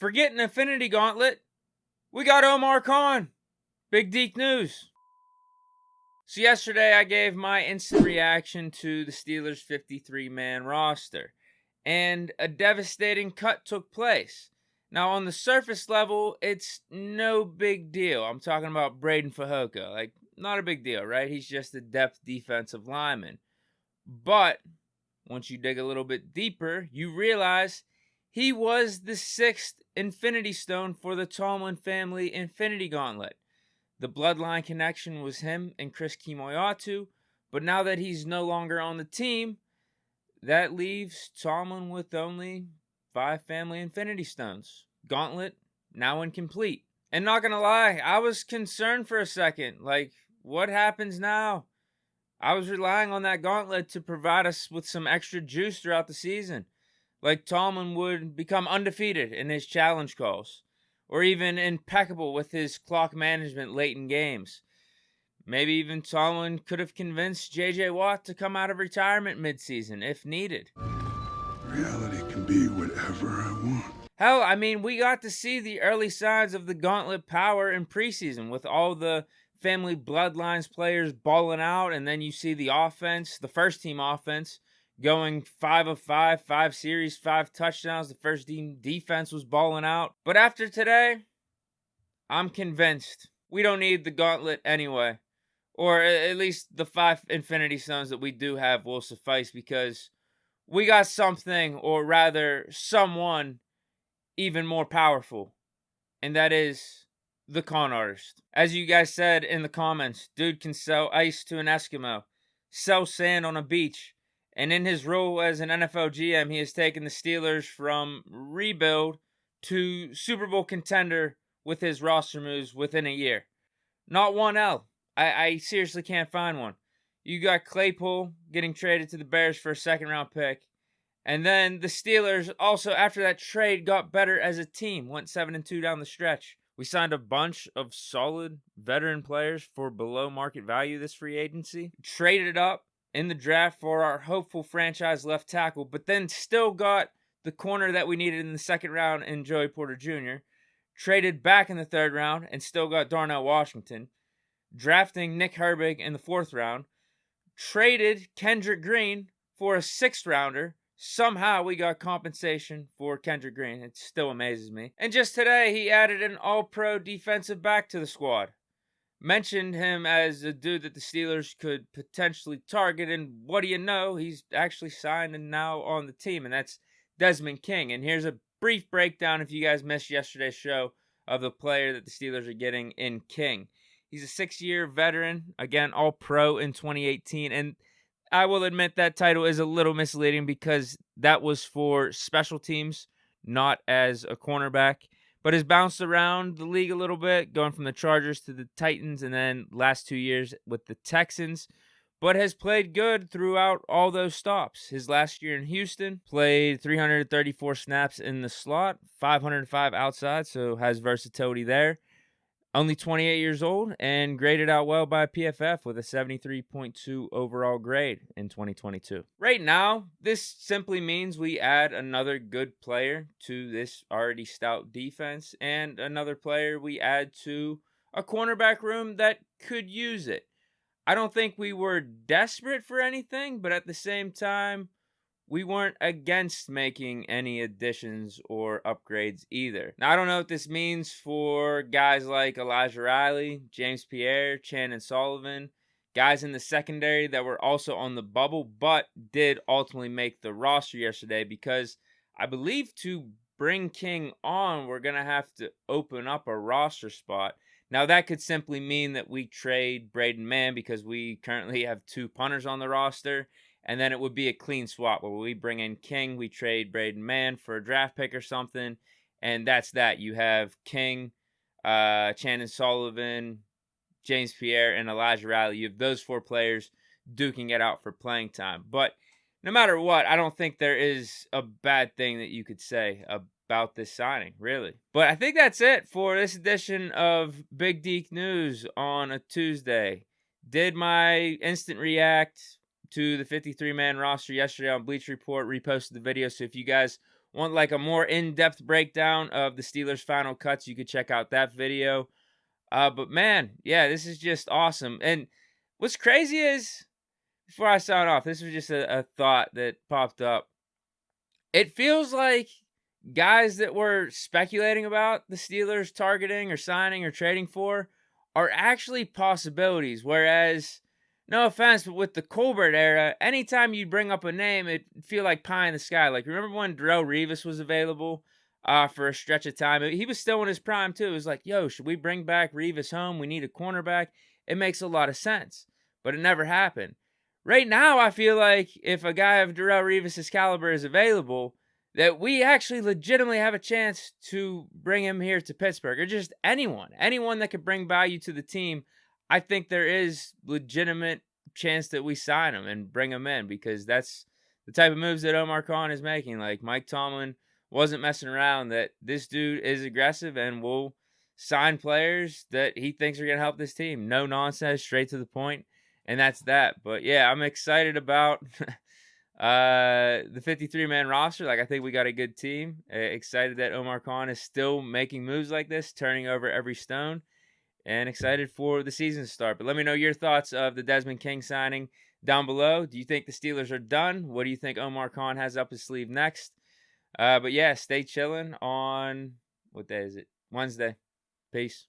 Forgetting Infinity Gauntlet, we got Omar Khan. Big Deke news. So yesterday I gave my instant reaction to the Steelers' 53-man roster, and a devastating cut took place. Now, on the surface level, it's no big deal. I'm talking about Braden Fehoko. Like, not a big deal, right? He's just a depth defensive lineman. But once you dig a little bit deeper, you realize he was the 6th Infinity Stone for the Tomlin family Infinity Gauntlet. The bloodline connection was him and Chris Kimoyatu, but now that he's no longer on the team, that leaves Tomlin with only 5 family Infinity Stones. Gauntlet now incomplete. And not gonna lie, I was concerned for a second. Like, what happens now? I was relying on that gauntlet to provide us with some extra juice throughout the season. Like Tomlin would become undefeated in his challenge calls, or even impeccable with his clock management late in games. Maybe even Tomlin could have convinced J.J. Watt to come out of retirement midseason if needed. Reality can be whatever I want. Hell, I mean, we got to see the early signs of the gauntlet power in preseason with all the family bloodlines players balling out, and then you see the offense, the first team offense, going 5 of 5, 5 series, 5 touchdowns. The first team defense was balling out. But after today, I'm convinced we don't need the gauntlet anyway. Or at least the 5 Infinity Stones that we do have will suffice, because we got something, or rather someone, even more powerful. And that is the con artist. As you guys said in the comments, dude can sell ice to an Eskimo, sell sand on a beach, and in his role as an NFL GM, he has taken the Steelers from rebuild to Super Bowl contender with his roster moves within a year. Not one L. I seriously can't find one. You got Claypool getting traded to the Bears for a second-round pick, and then the Steelers also, after that trade, got better as a team, went 7-2 down the stretch. We signed a bunch of solid veteran players for below market value this free agency. Traded up in the draft for our hopeful franchise left tackle, but then still got the corner that we needed in the second round in Joey Porter Jr. Traded back in the third round and still got Darnell Washington. Drafting Nick Herbig in the 4th round. Traded Kendrick Green for a 6th rounder. Somehow we got compensation for Kendrick Green. It still amazes me. And just today, he added an all-pro defensive back to the squad. Mentioned him as a dude that the Steelers could potentially target, and what do you know, he's actually signed and now on the team, and that's Desmond King. And here's a brief breakdown, if you guys missed yesterday's show, of the player that the Steelers are getting in King. He's a 6-year veteran, again, all-pro in 2018, and I will admit that title is a little misleading because that was for special teams, not as a cornerback, but has bounced around the league a little bit, going from the Chargers to the Titans, and then last 2 years with the Texans, but has played good throughout all those stops. His last year in Houston, played 334 snaps in the slot, 505 outside, so has versatility there. Only 28 years old and graded out well by PFF with a 73.2 overall grade in 2022. Right now, this simply means we add another good player to this already stout defense and another player we add to a cornerback room that could use it. I don't think we were desperate for anything, but at the same time, we weren't against making any additions or upgrades either. Now, I don't know what this means for guys like Elijah Riley, James Pierre, Chandon Sullivan, guys in the secondary that were also on the bubble, but did ultimately make the roster yesterday, because I believe to bring King on, we're going to have to open up a roster spot. Now, that could simply mean that we trade Braden Mann because we currently have 2 punters on the roster, and then it would be a clean swap where we bring in King, we trade Braden Mann for a draft pick or something, and that's that. You have King, Chandon Sullivan, James Pierre, and Elijah Riley. You have those 4 players duking it out for playing time. But no matter what, I don't think there is a bad thing that you could say about this signing, really. But I think that's it for this edition of Big Deke News on a Tuesday. Did my instant react to the 53-man roster yesterday on Bleach Report, reposted the video. So if you guys want like a more in-depth breakdown of the Steelers' final cuts, you could check out that video. But man, yeah, this is just awesome. And what's crazy is, before I sign off, this was just a thought that popped up. It feels like guys that we're speculating about the Steelers targeting or signing or trading for are actually possibilities. Whereas, no offense, but with the Colbert era, anytime you bring up a name, it feel like pie in the sky. Like, remember when Darrelle Revis was available for a stretch of time? He was still in his prime too. It was like, yo, should we bring back Revis home? We need a cornerback. It makes a lot of sense, but it never happened. Right now, I feel like if a guy of Darrelle Revis' caliber is available, that we actually legitimately have a chance to bring him here to Pittsburgh, or just anyone that could bring value to the team. I think there is legitimate chance that we sign him and bring him in, because that's the type of moves that Omar Khan is making. Like, Mike Tomlin wasn't messing around, that this dude is aggressive and will sign players that he thinks are going to help this team. No nonsense, straight to the point. And that's that. But yeah, I'm excited about the 53-man roster. Like, I think we got a good team. Excited that Omar Khan is still making moves like this, turning over every stone, and excited for the season to start. But let me know your thoughts of the Desmond King signing down below. Do you think the Steelers are done? What do you think Omar Khan has up his sleeve next? But yeah, stay chilling on, what day is it? Wednesday. Peace.